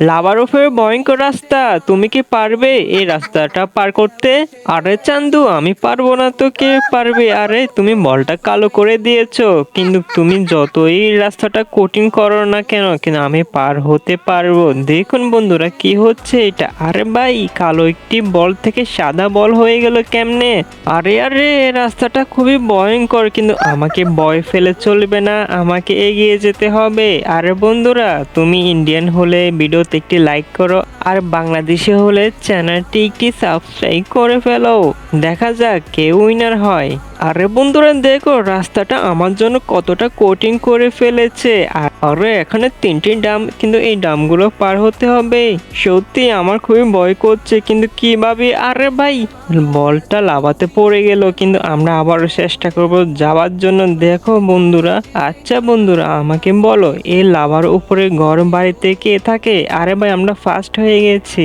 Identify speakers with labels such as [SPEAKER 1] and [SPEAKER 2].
[SPEAKER 1] লাভার উপরে ভয়ঙ্কর রাস্তা, তুমি কি পারবে এই রাস্তাটা পার করতে? আরে চান্দু, আমি পারবো না তো কে পারবে? আরে তুমি বলটা কালো করে দিয়েছো, কিন্তু তুমি যতই রাস্তাটা কঠিন করো না কেন, কিন্তু আমি পার হতে পারবো। দেখুন বন্ধুরা কি হচ্ছে এটা। আরে ভাই, কালো একটি বল থেকে সাদা বল হয়ে গেল কেমনে? আরে আরে, এই রাস্তাটা খুবই ভয়ঙ্কর, কিন্তু আমাকে ভয় ফেলে চলবে না, আমাকে এগিয়ে যেতে হবে। আরে বন্ধুরা, তুমি ইন্ডিয়ান হলে ভিডিওতে একটি লাইক করো, আর বাংলাদেশি হলে চ্যানেলটি একটি সাবস্ক্রাইব করে ফেলো। দেখা যাক কে উইনার হয়। আরে বন্ধুরা দেখো, রাস্তাটা আমার জন্য কতটা কঠিন করে ফেলেছে। আরে এখানে তিনটি ডাম, কিন্তু এই ডামগুলো পার হতে হবে। সত্যি আমার খুবই ভয় করছে, কিন্তু কিভাবে? আরে ভাই, বলটা লাভাতে পড়ে গেল, কিন্তু আমরা আবারও চেষ্টা করব যাওয়ার জন্য। দেখো বন্ধুরা, আচ্ছা বন্ধুরা আমাকে বলো, এই লাভার উপরে ঘর বাড়িতে কে থাকে? আরে ভাই, আমরা ফার্স্ট হয়ে গেছি।